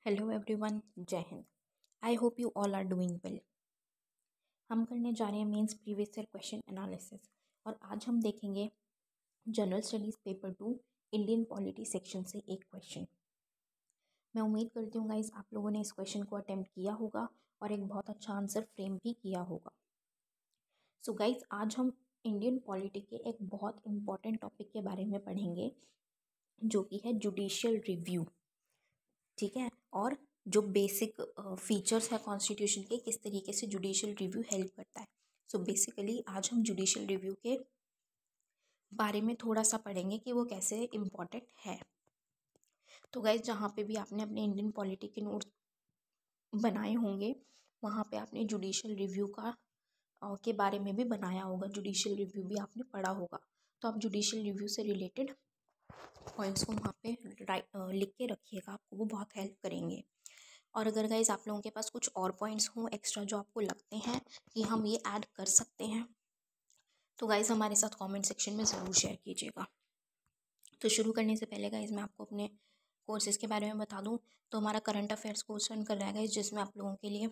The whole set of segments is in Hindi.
Hello everyone, Jai Hind. I hope you all are doing well. हम करने जा रहे हैं mains previous year question analysis और आज हम देखेंगे general studies paper 2 Indian polity section से एक क्वेश्चन। मैं उम्मीद करती हूँ गाइस आप लोगों ने इस क्वेश्चन को अटेम्प्ट किया होगा और एक बहुत अच्छा आंसर फ्रेम भी किया होगा। सो गाइस आज हम इंडियन पॉलिटी के एक बहुत इंपॉर्टेंट टॉपिक के बारे में पढ़ेंगे जो कि है जुडिशियल रिव्यू। ठीक है, और जो बेसिक फीचर्स है कॉन्स्टिट्यूशन के, किस तरीके से जुडिशियल रिव्यू हेल्प करता है। सो बेसिकली आज हम जुडिशियल रिव्यू के बारे में थोड़ा सा पढ़ेंगे कि वो कैसे इम्पोर्टेंट है। तो गाइज जहाँ पे भी आपने अपने इंडियन पॉलिटी के नोट्स बनाए होंगे वहाँ पे आपने जुडिशियल रिव्यू का के बारे में भी बनाया होगा, जुडिशियल रिव्यू भी आपने पढ़ा होगा। तो आप जुडिशियल रिव्यू से रिलेटेड पॉइंट्स को वहाँ पे लिख के रखिएगा, आपको वो बहुत हेल्प करेंगे। और अगर गाइज आप लोगों के पास कुछ और पॉइंट्स हों एक्स्ट्रा जो आपको लगते हैं कि हम ये ऐड कर सकते हैं तो गाइज हमारे साथ कमेंट सेक्शन में ज़रूर शेयर कीजिएगा। तो शुरू करने से पहले गाइज मैं आपको अपने कोर्सेज़ के बारे में बता दूं तो हमारा करंट अफेयर्स कोर्स रन कर रहा है गाइज, जिसमें आप लोगों के लिए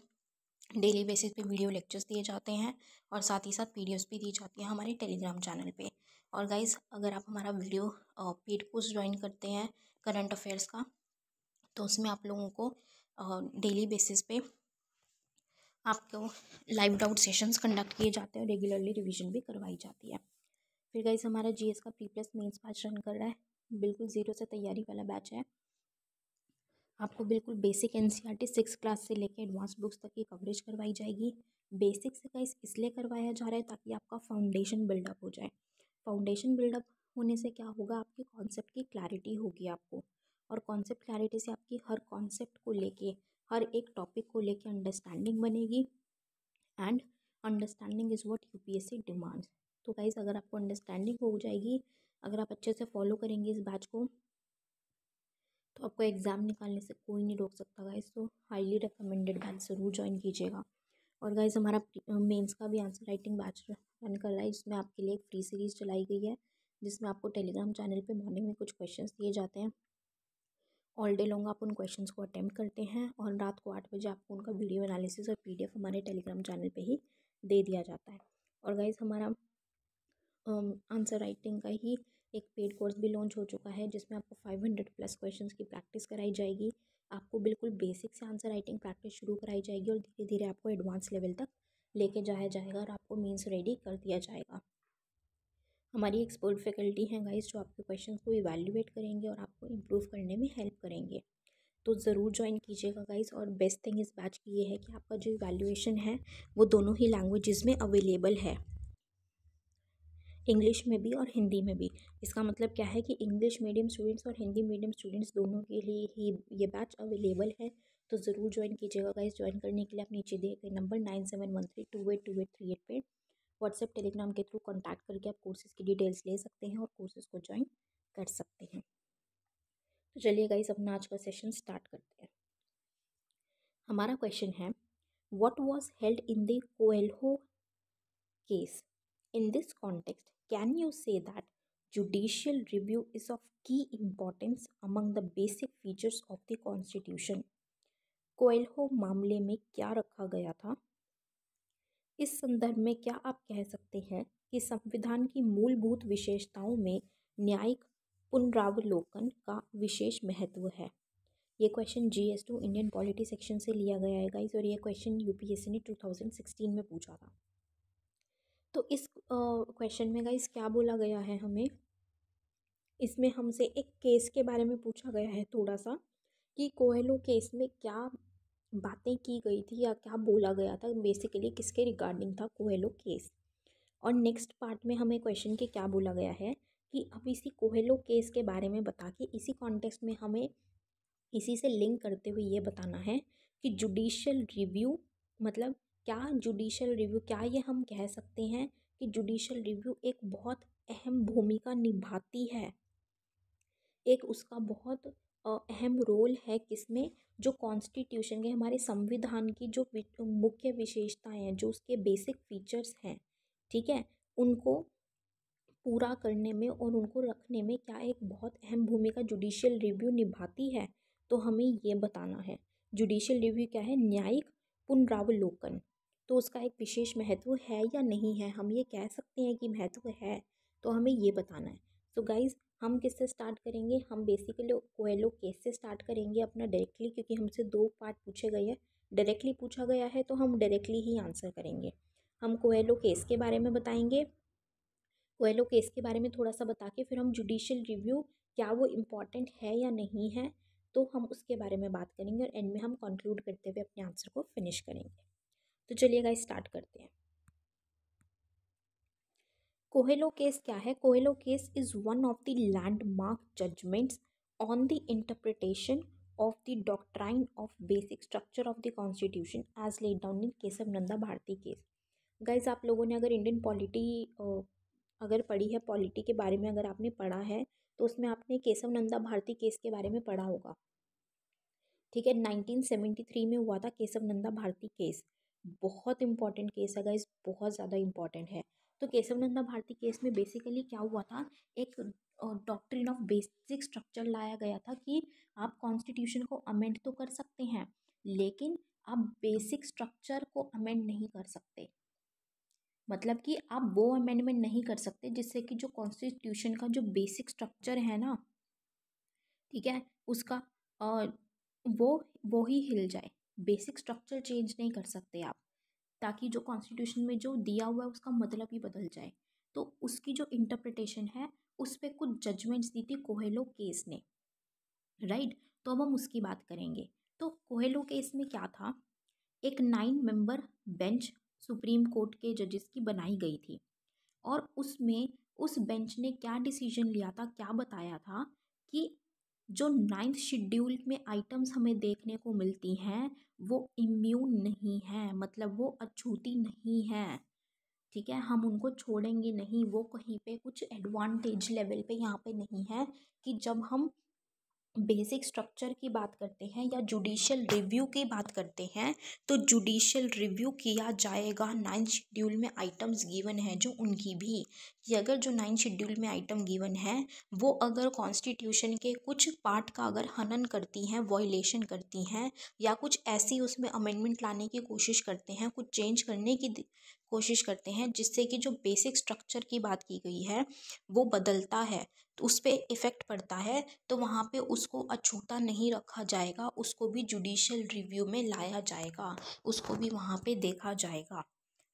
डेली बेसिस पे वीडियो लेक्चर्स दिए जाते हैं और साथ ही साथ पीडीएफ्स भी दी जाती हैं हमारे टेलीग्राम चैनल पे। और गाइज अगर आप हमारा वीडियो पेड कोर्स ज्वाइन करते हैं करंट अफेयर्स का तो उसमें आप लोगों को डेली बेसिस पे आपको लाइव डाउट सेशंस कंडक्ट किए जाते हैं और रेगुलरली रिवीजन भी करवाई जाती है। फिर गाइस हमारा जीएस का pre plus mains batch run कर रहा है, बिल्कुल ज़ीरो से तैयारी वाला बैच है। आपको बिल्कुल बेसिक एनसीईआरटी 6 क्लास से लेकर एडवांस बुक्स तक की कवरेज करवाई जाएगी। बेसिक से गाइस इसलिए करवाया जा रहा है ताकि आपका फाउंडेशन बिल्डअप हो जाए। फाउंडेशन बिल्डअप होने से क्या होगा, आपके कॉन्सेप्ट की क्लैरिटी होगी आपको, और कॉन्सेप्ट क्लैरिटी से आपकी हर कॉन्सेप्ट को लेके, हर एक टॉपिक को लेके अंडरस्टैंडिंग बनेगी। And understanding is what UPSC demands. तो गाइज अगर आपको अंडरस्टैंडिंग हो जाएगी, अगर आप अच्छे से फॉलो करेंगे इस बैच को, तो आपको एग्ज़ाम निकालने से कोई नहीं रोक सकता गाइज। तो हाईली रिकमेंडेड बैच ज़रूर ज्वाइन कीजिएगा। और गाइज हमारा मेंस का भी आंसर राइटिंग बैच रन कर रहा है, इसमें आपके लिए एक फ्री सीरीज़ चलाई गई है जिसमें आपको टेलीग्राम चैनल पे मॉर्निंग में कुछ क्वेश्चंस दिए जाते हैं। ऑल डे लॉन्ग आप उन क्वेश्चंस को अटेम्प्ट करते हैं और रात को 8 बजे आपको उनका वीडियो एनालिसिस और पीडीएफ हमारे टेलीग्राम चैनल पे ही दे दिया जाता है। और गाइज हमारा आंसर राइटिंग का ही एक पेड कोर्स भी लॉन्च हो चुका है जिसमें आपको 500 प्लस क्वेश्चंस की प्रैक्टिस कराई जाएगी। आपको बिल्कुल बेसिक से आंसर राइटिंग प्रैक्टिस शुरू कराई जाएगी और धीरे धीरे आपको एडवांस लेवल तक लेके जाया जाएगा और आपको मीन्स रेडी कर दिया जाएगा। हमारी एक्सपर्ट फैकल्टी हैं गाइस जो आपके क्वेश्चन को इवैल्यूएट करेंगे और आपको इम्प्रूव करने में हेल्प करेंगे। तो ज़रूर ज्वाइन कीजिएगा गाइस। और बेस्ट थिंग इस बैच की ये है कि आपका जो इवैल्यूएशन है वो दोनों ही लैंग्वेजेस में अवेलेबल है, इंग्लिश में भी और हिंदी में भी। इसका मतलब क्या है कि इंग्लिश मीडियम स्टूडेंट्स और हिंदी मीडियम स्टूडेंट्स दोनों के लिए ही ये बैच अवेलेबल है। तो ज़रूर ज्वाइन कीजिएगा गाइस। ज्वाइन करने के लिए आप नीचे दिए गए नंबर 9713282838 पे व्हाट्सएप टेलीग्राम के थ्रू कॉन्टैक्ट करके आप कोर्सेज़ की डिटेल्स ले सकते हैं और कोर्सेज़ को ज्वाइन कर सकते हैं। तो चलिए गाइस अपना आज का सेशन स्टार्ट करते हैं। हमारा क्वेश्चन है, what was held in the Coelho case? In this context, can you say that judicial review is of key importance among the basic features of the Constitution? Coelho मामले में क्या रखा गया था? इस संदर्भ में क्या आप कह सकते हैं कि संविधान की मूलभूत विशेषताओं में न्यायिक पुनरावलोकन का विशेष महत्व है? ये question GS2 Indian polity section से लिया गया है गाइस, और ये क्वेश्चन यूपीएससी ने 2016 में पूछा था। तो इस क्वेश्चन में गाइस क्या बोला गया है, हमें इसमें हमसे एक केस के बारे में पूछा गया है थोड़ा सा, कि कोएल्हो केस में क्या बातें की गई थी या क्या बोला गया था, बेसिकली किसके रिगार्डिंग था कोएल्हो केस। और नेक्स्ट पार्ट में हमें क्वेश्चन के क्या बोला गया है कि अब इसी कोएल्हो केस के बारे में बता के इसी कॉन्टेक्स्ट में हमें इसी से लिंक करते हुए ये बताना है कि जुडिशियल रिव्यू मतलब क्या, जुडिशियल रिव्यू क्या, ये हम कह सकते हैं कि जुडिशियल रिव्यू एक बहुत अहम भूमिका निभाती है, एक उसका बहुत अहम रोल है किसमें, जो कॉन्स्टिट्यूशन के हमारे संविधान की जो मुख्य विशेषताएं हैं, जो उसके बेसिक फीचर्स हैं, ठीक है, उनको पूरा करने में और उनको रखने में क्या एक बहुत अहम भूमिका जुडिशियल रिव्यू निभाती है। तो हमें ये बताना है। जुडिशियल रिव्यू क्या है? न्यायिक पुनरावलोकन। तो उसका एक विशेष महत्व है या नहीं है? हम ये कह सकते हैं कि महत्व है, तो हमें ये बताना है। तो गाइज हम किससे स्टार्ट करेंगे? हम बेसिकली कोएलो केस से स्टार्ट करेंगे अपना डायरेक्टली, क्योंकि हमसे 2 पार्ट पूछे गए हैं। डायरेक्टली पूछा गया है तो हम डायरेक्टली ही आंसर करेंगे। हम कोएलो केस के बारे में बताएंगे। कोएलो केस के बारे में थोड़ा सा बता के फिर हम जुडिशियल रिव्यू क्या वो इम्पॉर्टेंट है या नहीं है, तो हम उसके बारे में बात करेंगे और एंड में हम कंक्लूड करते हुए अपने आंसर को फिनिश करेंगे। तो चलिए गाइस स्टार्ट करते हैं। कोहेलो केस क्या है? Coelho case is one of the landmark judgments on the interpretation of the doctrine of basic structure of the constitution as laid down in Kesavananda Bharati case. Guys आप लोगों ने अगर इंडियन पॉलिटी अगर पढ़ी है, पॉलिटी के बारे में अगर आपने पढ़ा है, तो उसमें आपने केशव नंदा भारती केस के बारे में पढ़ा होगा। ठीक है, 1973 में हुआ था केशव नंदा भारती केस। बहुत इंपॉर्टेंट केस है गाइस, बहुत ज़्यादा इंपॉर्टेंट है। तो केशव नंदा भारती केस में बेसिकली क्या हुआ था, एक डॉक्ट्रिन ऑफ बेसिक स्ट्रक्चर लाया गया था कि आप कॉन्स्टिट्यूशन को अमेंड तो कर सकते हैं, लेकिन आप बेसिक स्ट्रक्चर को अमेंड नहीं कर सकते। मतलब कि आप वो अमेंडमेंट नहीं कर सकते जिससे कि जो कॉन्स्टिट्यूशन का जो बेसिक स्ट्रक्चर है ना, ठीक है, उसका वो वो ही हिल जाए। बेसिक स्ट्रक्चर चेंज नहीं कर सकते आप, ताकि जो कॉन्स्टिट्यूशन में जो दिया हुआ है उसका मतलब ही बदल जाए। तो उसकी जो इंटरप्रिटेशन है उस पर कुछ जजमेंट्स दी थी कोहेलो केस ने, राइट। तो अब हम उसकी बात करेंगे। तो कोहेलो केस में क्या था, एक 9 मेंबर बेंच सुप्रीम कोर्ट के जजेस की बनाई गई थी, और उसमें उस बेंच ने क्या डिसीजन लिया था, क्या बताया था कि जो 9th शेड्यूल में आइटम्स हमें देखने को मिलती हैं वो इम्यून नहीं है, मतलब वो अछूती नहीं है। ठीक है, हम उनको छोड़ेंगे नहीं, वो कहीं पे कुछ एडवांटेज लेवल पे यहाँ पे नहीं है कि जब हम बेसिक स्ट्रक्चर की बात करते हैं या जुडिशियल रिव्यू की बात करते हैं, तो जुडिशियल रिव्यू किया जाएगा 9th शेड्यूल में आइटम्स गिवन है जो उनकी भी, कि अगर जो 9th शेड्यूल में आइटम गिवन है वो अगर कॉन्स्टिट्यूशन के कुछ पार्ट का अगर हनन करती हैं, वॉयलेशन करती हैं, या कुछ ऐसी उसमें अमेंडमेंट लाने की कोशिश करते हैं, कुछ चेंज करने की कोशिश करते हैं जिससे कि जो बेसिक स्ट्रक्चर की बात की गई है वो बदलता है, तो उस पर इफ़ेक्ट पड़ता है, तो वहाँ पे उसको अछूता नहीं रखा जाएगा, उसको भी जुडिशियल रिव्यू में लाया जाएगा, उसको भी वहाँ पे देखा जाएगा,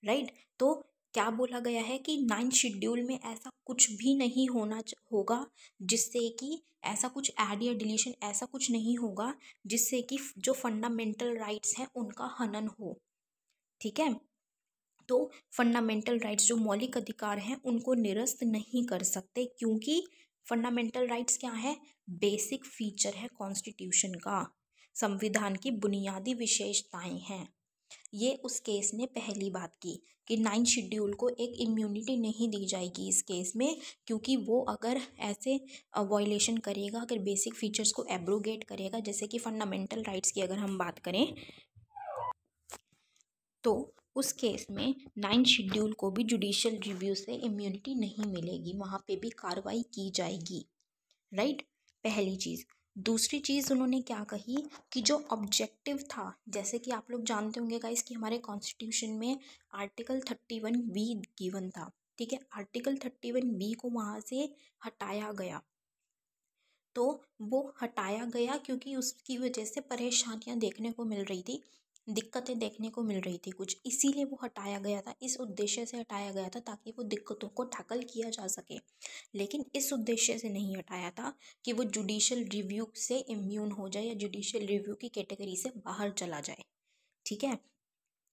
राइट। तो क्या बोला गया है कि 9th शेड्यूल में ऐसा कुछ भी नहीं होगा जिससे कि ऐसा कुछ ऐड या डिलीशन ऐसा कुछ नहीं होगा जिससे कि जो फंडामेंटल राइट्स हैं उनका हनन हो। ठीक है, तो फंडामेंटल राइट्स जो मौलिक अधिकार हैं उनको निरस्त नहीं कर सकते, क्योंकि फंडामेंटल राइट्स क्या है, बेसिक फीचर है कॉन्स्टिट्यूशन का, संविधान की बुनियादी विशेषताएं हैं। ये उस केस ने पहली बात की कि 9th शेड्यूल को एक इम्यूनिटी नहीं दी जाएगी इस केस में, क्योंकि वो अगर ऐसे वॉयलेशन करेगा, अगर बेसिक फीचर्स को एब्रोगेट करेगा, जैसे कि फंडामेंटल राइट्स की अगर हम बात करें, तो उस केस में 9th शेड्यूल को भी जुडिशियल रिव्यू से इम्यूनिटी नहीं मिलेगी, वहाँ पे भी कार्रवाई की जाएगी, राइट। पहली चीज़। दूसरी चीज़ उन्होंने क्या कही कि जो ऑब्जेक्टिव था, जैसे कि आप लोग जानते होंगे गाइस कि हमारे कॉन्स्टिट्यूशन में आर्टिकल 31B गिवन था, ठीक है, आर्टिकल 31B को वहाँ से हटाया गया। तो वो हटाया गया क्योंकि उसकी वजह से परेशानियां देखने को मिल रही थी, दिक्कतें देखने को मिल रही थी कुछ, इसीलिए वो हटाया गया था, इस उद्देश्य से हटाया गया था ताकि वो दिक्कतों को टैकल किया जा सके। लेकिन इस उद्देश्य से नहीं हटाया था कि वो जुडिशियल रिव्यू से इम्यून हो जाए या जुडिशियल रिव्यू की कैटेगरी से बाहर चला जाए। ठीक है,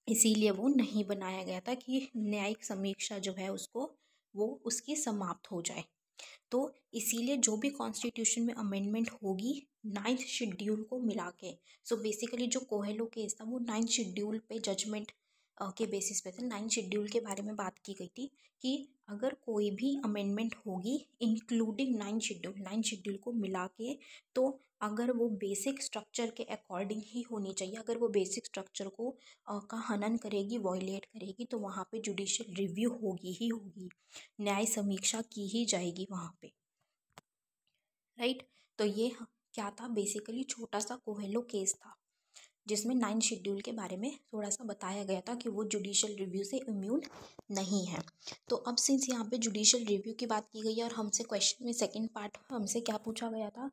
इसीलिए वो नहीं बनाया गया था कि न्यायिक समीक्षा जो है उसको वो उसकी समाप्त हो जाए। तो इसीलिए जो भी कॉन्स्टिट्यूशन में अमेंडमेंट होगी 9th शेड्यूल को मिला के, सो बेसिकली जो कोहेलो केस था वो 9th शेड्यूल पे जजमेंट के बेसिस पे था। 9th शेड्यूल के बारे में बात की गई थी कि अगर कोई भी अमेंडमेंट होगी इंक्लूडिंग 9th शेड्यूल को मिला के, तो अगर वो बेसिक स्ट्रक्चर के अकॉर्डिंग ही होनी चाहिए, अगर वो बेसिक स्ट्रक्चर को का हनन करेगी, वॉयलेट करेगी, तो वहाँ पे जुडिशियल रिव्यू होगी ही होगी, न्याय समीक्षा की ही जाएगी वहाँ पे, राइट। तो ये क्या था, बेसिकली छोटा सा कोहेलो केस था जिसमें 9 शेड्यूल के बारे में थोड़ा सा बताया गया था कि वो जुडिशियल रिव्यू से इम्यून नहीं है। तो अब सिंस यहाँ पे जुडिशियल रिव्यू की बात की गई है और हमसे क्वेश्चन में सेकंड पार्ट हमसे क्या पूछा गया था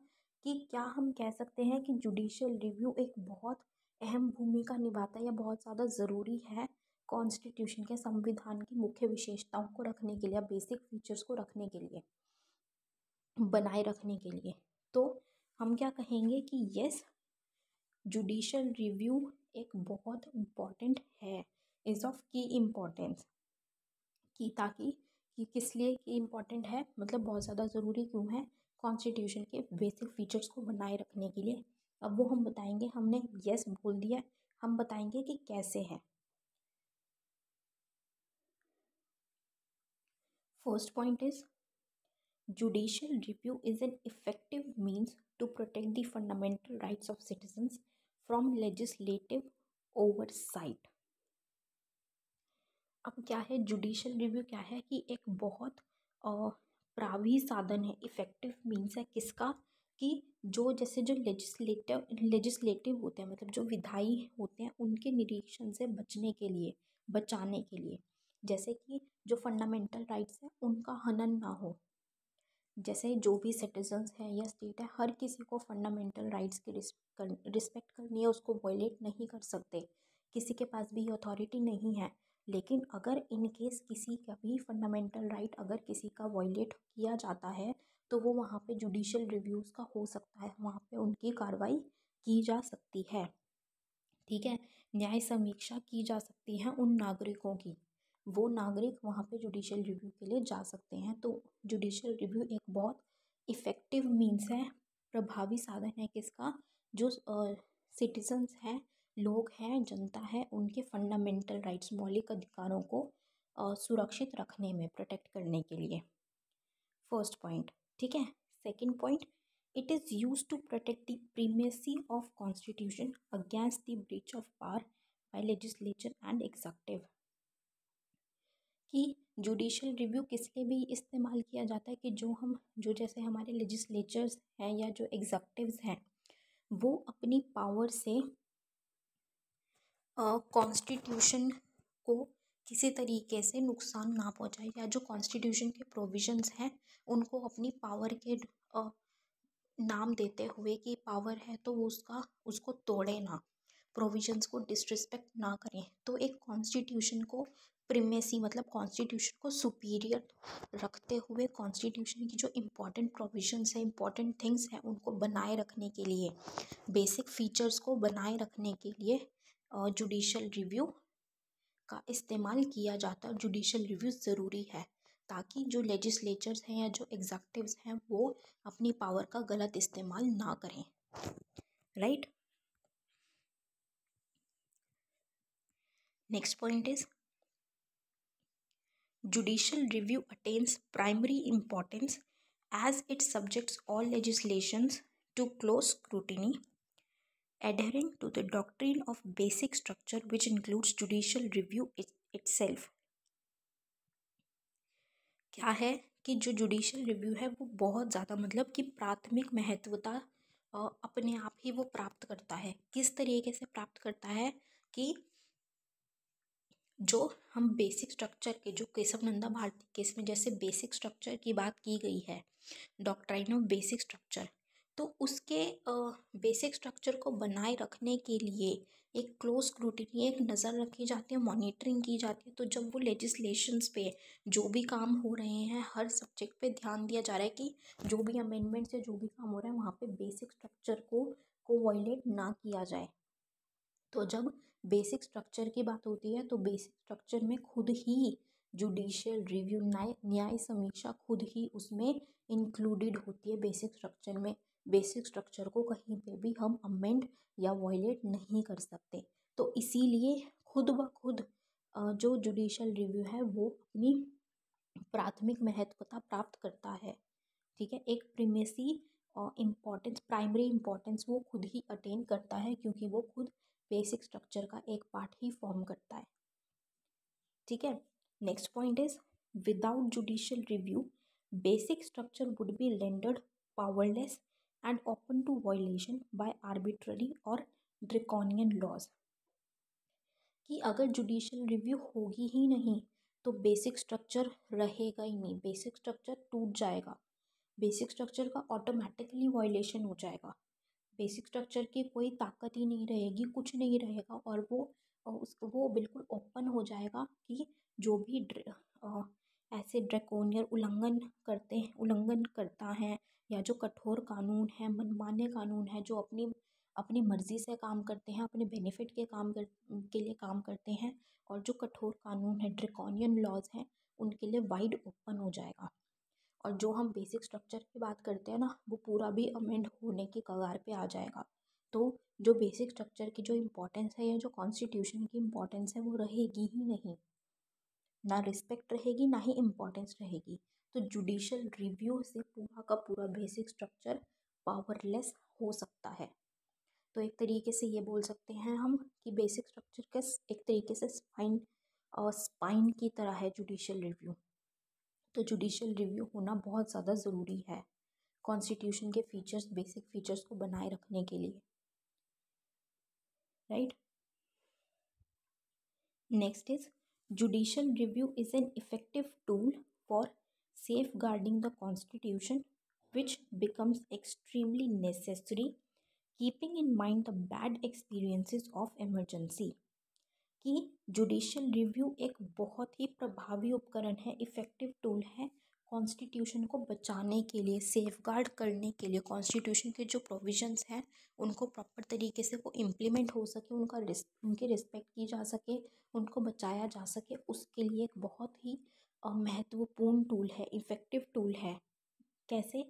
कि क्या हम कह सकते हैं कि जुडिशियल रिव्यू एक बहुत अहम भूमिका निभाता है या बहुत ज़्यादा ज़रूरी है कॉन्स्टिट्यूशन के, संविधान की मुख्य विशेषताओं को रखने के लिए, बेसिक फीचर्स को रखने के लिए, बनाए रखने के लिए। तो हम क्या कहेंगे कि यस, जुडिशियल रिव्यू एक बहुत इम्पॉर्टेंट है, इज़ ऑफ की इम्पोर्टेंस की, ताकि कि किस लिए की इम्पॉर्टेंट है, मतलब बहुत ज़्यादा ज़रूरी क्यों है, कॉन्स्टिट्यूशन के बेसिक फीचर्स को बनाए रखने के लिए। अब वो हम बताएंगे, हमने यस बोल दिया, हम बताएंगे कि कैसे है। First point is judicial review is an effective means to protect the fundamental rights of citizens from legislative oversight। अब क्या है जुडिशियल रिव्यू, क्या है कि एक बहुत प्रभावी साधन है, इफेक्टिव मीन्स है किसका, कि जो जैसे जो लेजिस्लेटिव होते हैं, मतलब जो विधायी होते हैं, उनके निरीक्षण से बचाने के लिए, जैसे कि जो फंडामेंटल राइट्स हैं उनका हनन ना हो। जैसे जो भी सिटीजन्स हैं या स्टेट है, हर किसी को फंडामेंटल राइट्स की रिस्पेक्ट करनी है, उसको वायलेट नहीं कर सकते, किसी के पास भी ये अथॉरिटी नहीं है। लेकिन अगर इन केस किसी का भी फंडामेंटल राइट अगर किसी का वायलेट किया जाता है तो वो वहाँ पे जुडिशियल रिव्यूज़ का हो सकता है, वहाँ पे उनकी कार्रवाई की जा सकती है। ठीक है, न्याय समीक्षा की जा सकती है उन नागरिकों की, वो नागरिक वहाँ पे जुडिशियल रिव्यू के लिए जा सकते हैं। तो जुडिशियल रिव्यू एक बहुत इफ़ेक्टिव मीन्स है, प्रभावी साधन है किसका, जो सिटीजन्स हैं, लोग हैं, जनता है, उनके फंडामेंटल राइट्स, मौलिक अधिकारों को सुरक्षित रखने में, प्रोटेक्ट करने के लिए। फर्स्ट पॉइंट, ठीक है। Second point, it is used to protect the primacy of constitution against the breach of power by legislature and executive। कि जुडिशियल रिव्यू किस लिए भी इस्तेमाल किया जाता है, कि जो जैसे हमारे लेजिस्लेचर्स हैं या जो एग्जेक्टिव्स हैं, वो अपनी पावर से कॉन्स्टिट्यूशन को किसी तरीके से नुकसान ना पहुंचाए, या जो कॉन्स्टिट्यूशन के प्रोविजंस हैं उनको अपनी पावर के नाम देते हुए कि पावर है तो वो उसको तोड़े ना, प्रोविजंस को डिसरिस्पेक्ट ना करें। तो एक कॉन्स्टिट्यूशन को प्रीमेसी, मतलब कॉन्स्टिट्यूशन को सुपीरियर रखते हुए, कॉन्स्टिट्यूशन की जो इम्पोर्टेंट प्रोविजंस है, इम्पोर्टेंट थिंग्स हैं, उनको बनाए रखने के लिए, बेसिक फीचर्स को बनाए रखने के लिए जुडिशियल रिव्यू का इस्तेमाल किया जाता है। जुडिशियल रिव्यू ज़रूरी है ताकि जो लेजिस्लेचर्स हैं या जो एग्जेक्टिव्स हैं वो अपनी पावर का गलत इस्तेमाल ना करें, right. Next point is judicial review attains primary importance as it subjects all legislations to close scrutiny, adhering to the doctrine of basic structure which includes judicial review itself। क्या है कि जो जुडिशियल रिव्यू है वो बहुत ज़्यादा, मतलब कि प्राथमिक महत्वता अपने आप ही वो प्राप्त करता है। किस तरीके से प्राप्त करता है कि जो हम बेसिक स्ट्रक्चर के, जो केशव नंदा भारती केस में जैसे बेसिक स्ट्रक्चर की बात की गई है, डॉक्ट्राइन ऑफ बेसिक स्ट्रक्चर, तो उसके बेसिक स्ट्रक्चर को बनाए रखने के लिए एक क्लोज स्क्रूटिनी, एक नज़र रखी जाती है, मॉनिटरिंग की जाती है। तो जब वो लेजिस्लेशंस पे जो भी काम हो रहे हैं, हर सब्जेक्ट पे ध्यान दिया जा रहा है कि जो भी अमेंडमेंट्स या जो भी काम हो रहा है वहाँ पे बेसिक स्ट्रक्चर को वायलेट ना किया जाए। तो जब बेसिक स्ट्रक्चर की बात होती है तो बेसिक स्ट्रक्चर में खुद ही जुडिशियल रिव्यू, न्याय समीक्षा खुद ही उसमें इंक्लूडेड होती है। बेसिक स्ट्रक्चर में, बेसिक स्ट्रक्चर को कहीं पे भी हम अमेंड या वायलेट नहीं कर सकते। तो इसीलिए खुद ब खुद जो जुडिशियल रिव्यू है वो अपनी प्राथमिक महत्वता प्राप्त करता है। ठीक है, एक प्रीमेसी और इम्पोर्टेंस, प्राइमरी इम्पोर्टेंस वो खुद ही अटेन करता है, क्योंकि वो खुद बेसिक स्ट्रक्चर का एक पार्ट ही फॉर्म करता है। ठीक है, next point is without judicial review basic structure would be rendered powerless and open to violation by arbitrary और ड्रैकोनियन लॉज। कि अगर जुडिशियल रिव्यू होगी ही नहीं तो बेसिक स्ट्रक्चर रहेगा ही नहीं, बेसिक स्ट्रक्चर टूट जाएगा, बेसिक स्ट्रक्चर का ऑटोमेटिकली वायलेशन हो जाएगा, बेसिक स्ट्रक्चर की कोई ताकत ही नहीं रहेगी, कुछ नहीं रहेगा, और वो बिल्कुल ओपन हो जाएगा कि जो भी ऐसे ड्रैकोनियन उल्लंघन करता है, या जो कठोर कानून है, मनमाने कानून है, जो अपनी अपनी मर्ज़ी से काम करते हैं, अपने बेनिफिट के लिए काम करते हैं, और जो कठोर कानून है, ड्रैकोनियन लॉज हैं, उनके लिए वाइड ओपन हो जाएगा। और जो हम बेसिक स्ट्रक्चर की बात करते हैं ना, वो पूरा भी अमेंड होने की कगार पे आ जाएगा। तो जो बेसिक स्ट्रक्चर की जो इम्पोर्टेंस है, या जो कॉन्स्टिट्यूशन की इम्पोर्टेंस है, वो रहेगी ही नहीं, ना रिस्पेक्ट रहेगी, ना ही इम्पोर्टेंस रहेगी। तो जुडिशियल रिव्यू से पूरा का पूरा बेसिक स्ट्रक्चर पावरलेस हो सकता है। तो एक तरीके से ये बोल सकते हैं हम कि बेसिक स्ट्रक्चर का एक तरीके से स्पाइन की तरह है जुडिशियल रिव्यू। तो जुडिशियल रिव्यू होना बहुत ज़्यादा ज़रूरी है कॉन्स्टिट्यूशन के फीचर्स, बेसिक फीचर्स को बनाए रखने के लिए, right. Next is judicial review is an effective tool for safeguarding the constitution which becomes extremely necessary keeping in mind the bad experiences of emergency. कि जुडिशियल रिव्यू एक बहुत ही प्रभावी उपकरण है, इफ़ेक्टिव टूल है कॉन्स्टिट्यूशन को बचाने के लिए, सेफगार्ड करने के लिए, कॉन्स्टिट्यूशन के जो प्रोविजंस हैं उनको प्रॉपर तरीके से वो इम्प्लीमेंट हो सके, उनकी रिस्पेक्ट की जा सके, उनको बचाया जा सके, उसके लिए एक बहुत ही महत्वपूर्ण टूल है, इफ़ेक्टिव टूल है। कैसे?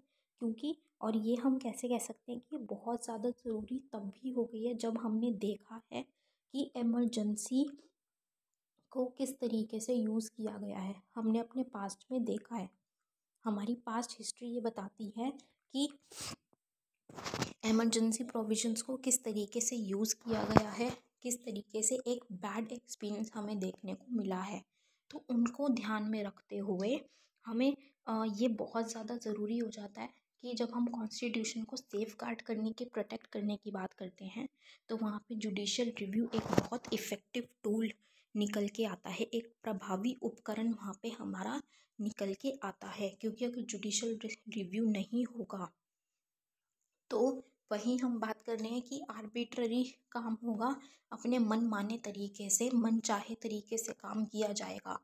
क्योंकि और ये हम कैसे कह सकते हैं कि बहुत ज़्यादा ज़रूरी तब भी हो गई है जब हमने देखा है कि इमरजेंसी को किस तरीके से यूज़ किया गया है। हमने अपने पास्ट में देखा है, हमारी पास्ट हिस्ट्री ये बताती है कि इमरजेंसी प्रोविजंस को किस तरीके से यूज़ किया गया है, किस तरीके से एक बैड एक्सपीरियंस हमें देखने को मिला है। तो उनको ध्यान में रखते हुए हमें ये बहुत ज़्यादा ज़रूरी हो जाता है कि जब हम कॉन्स्टिट्यूशन को सेफ गार्ड करने की, प्रोटेक्ट करने की बात करते हैं, तो वहाँ पे जुडिशियल रिव्यू एक बहुत इफ़ेक्टिव टूल निकल के आता है, एक प्रभावी उपकरण वहाँ पे हमारा निकल के आता है। क्योंकि अगर जुडिशियल रिव्यू नहीं होगा तो वहीं हम बात कर रहे हैं कि आर्बिट्ररी काम होगा, अपने मन माने तरीके से, मन चाहे तरीके से काम किया जाएगा,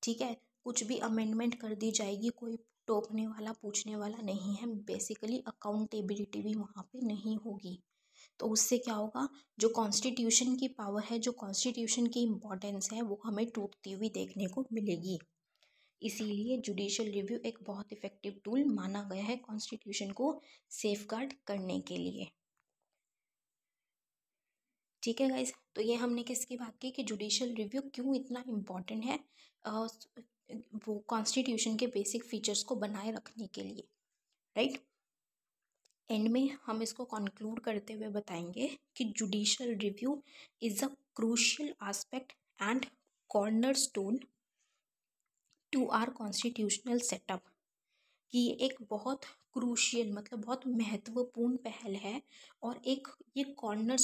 ठीक है। कुछ भी अमेंडमेंट कर दी जाएगी, कोई टोकने वाला पूछने वाला नहीं है, बेसिकली अकाउंटेबिलिटी भी वहाँ पे नहीं होगी। तो उससे क्या होगा, जो कॉन्स्टिट्यूशन की पावर है, जो कॉन्स्टिट्यूशन की इम्पोर्टेंस है, वो हमें टूटती हुई देखने को मिलेगी। इसीलिए जुडिशियल रिव्यू एक बहुत इफ़ेक्टिव टूल माना गया है कॉन्स्टिट्यूशन को सेफगार्ड करने के लिए। ठीक है गाइस, तो ये हमने किसकी बात की कि जुडिशियल रिव्यू क्यों इतना इम्पोर्टेंट है वो कॉन्स्टिट्यूशन के बेसिक फीचर्स को बनाए रखने के लिए, राइट। एंड में हम इसको कंक्लूड करते हुए बताएंगे कि judicial review is a crucial aspect and cornerstone to our constitutional setup. कि ये एक बहुत क्रूशियल मतलब बहुत महत्वपूर्ण पहल है, और एक ये कॉर्नर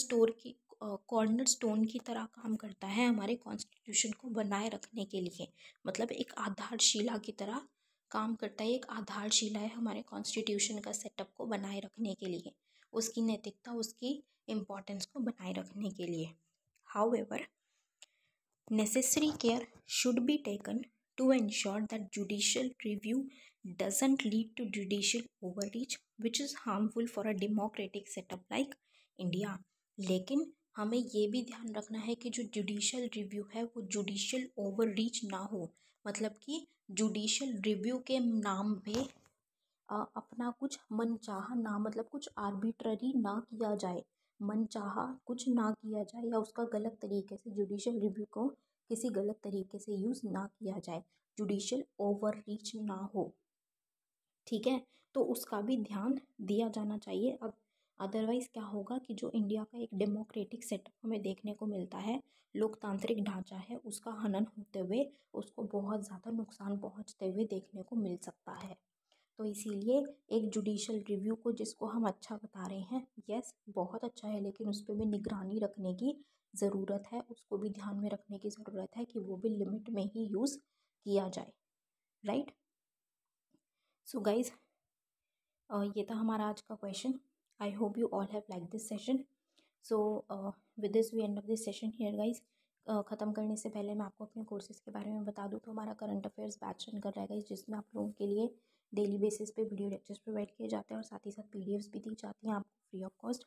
स्टोन की तरह काम करता है हमारे कॉन्स्टिट्यूशन को बनाए रखने के लिए। मतलब एक आधारशिला की तरह काम करता है, एक आधारशिला है हमारे कॉन्स्टिट्यूशन का सेटअप को बनाए रखने के लिए, उसकी नैतिकता, उसकी इम्पोर्टेंस को बनाए रखने के लिए। However, necessary care should be taken to ensure that judicial review doesn't lead to judicial overreach, which is harmful for a democratic setup like India. लेकिन हमें ये भी ध्यान रखना है कि जो जुडिशियल रिव्यू है वो जुडिशियल ओवररीच ना हो। मतलब कि जुडिशियल रिव्यू के नाम पे अपना कुछ मनचाहा ना, मतलब कुछ आर्बिट्ररी ना किया जाए, मनचाहा कुछ ना किया जाए, या उसका गलत तरीके से जुडिशियल रिव्यू को किसी गलत तरीके से यूज़ ना किया जाए, जुडिशियल ओवररीच ना हो, ठीक है। तो उसका भी ध्यान दिया जाना चाहिए। अब अदरवाइज़ क्या होगा कि जो इंडिया का एक डेमोक्रेटिक सेटअप हमें देखने को मिलता है, लोकतांत्रिक ढांचा है, उसका हनन होते हुए उसको बहुत ज़्यादा नुकसान पहुंचते हुए देखने को मिल सकता है। तो इसीलिए एक जुडिशल रिव्यू को जिसको हम अच्छा बता रहे हैं, यस बहुत अच्छा है, लेकिन उस पर भी निगरानी रखने की ज़रूरत है, उसको भी ध्यान में रखने की ज़रूरत है कि वो भी लिमिट में ही यूज़ किया जाए, राइट। सो गाइज, ये था हमारा आज का question. I hope you all have like this session. So with this we end of this session here guys. ख़त्म करने से पहले मैं आपको अपने कोर्सेज़ के बारे में बता दूँ तो हमारा करंट अफेयर्स बैच रन कर रहा है गाइज, जिसमें आप लोगों के लिए डेली बेसिस पे वीडियो लेक्चर्स प्रोवाइड किए जाते हैं और साथ ही साथ पीडीएफ्स भी दी जाती हैं आपको फ्री ऑफ कॉस्ट।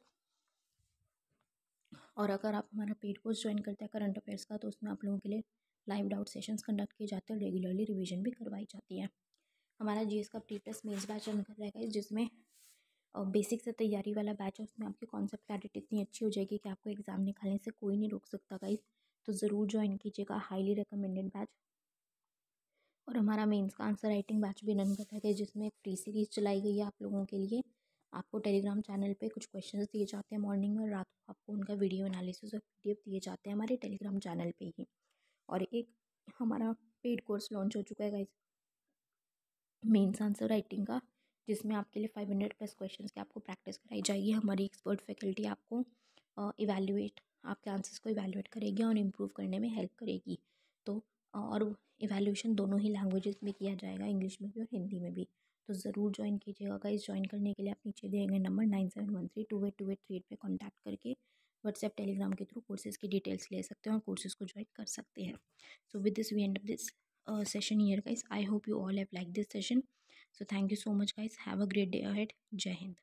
और अगर आप हमारा पेड कोर्स ज्वाइन करते हैं करंट अफेयर्स का, तो उसमें आप लोगों के लिए लाइव डाउट सेशंस कंडक्ट किए जाते हैं और रेगुलरली रिवीजन भी करवाई जाती है। हमारा जीएस का pre test mains batch run कर रहेगा, जिसमें बेसिक से तैयारी वाला बैच है। उसमें आपकी कॉन्सेप्ट क्लैरिटी इतनी अच्छी हो जाएगी कि आपको एग्जाम निकालने से कोई नहीं रोक सकता गाइस, तो ज़रूर ज्वाइन कीजिएगा, हाईली रिकमेंडेड बैच। और हमारा मेंस का आंसर राइटिंग बैच भी रन कर रहा है, जिसमें एक फ्री सीरीज चलाई गई है आप लोगों के लिए। आपको टेलीग्राम चैनल पे कुछ क्वेश्चंस दिए जाते हैं मॉर्निंग में, और रात को आपको उनका वीडियो एनालिसिस और पीडीएफ दिए जाते हैं हमारे टेलीग्राम चैनल पे ही। और एक हमारा पेड कोर्स लॉन्च हो चुका है गाइस, मेंस आंसर राइटिंग का, जिसमें आपके लिए 500 प्लस क्वेश्चंस की आपको प्रैक्टिस कराई जाएगी। हमारी एक्सपर्ट फैकल्टी आपको इवैल्यूएट आपके आंसर्स को इवैल्यूएट करेगी और इम्प्रूव करने में हेल्प करेगी। तो और इवैल्यूएशन दोनों ही लैंग्वेजेस में किया जाएगा, इंग्लिश में भी और हिंदी में भी। तो ज़रूर ज्वाइन कीजिएगा गाइस। ज्वाइन करने के लिए आप नीचे दिए गए नंबर 9713282838 पे कॉन्टैक्ट करके व्हाट्सएप टेलीग्राम के थ्रू कोर्सेज़ की डिटेल्स ले सकते हैं और कोर्सेज़ को ज्वाइन कर सकते हैं। So with this we end of this session here guys. I hope you all have liked this session. So thank you so much guys. Have a great day ahead. Jai Hind.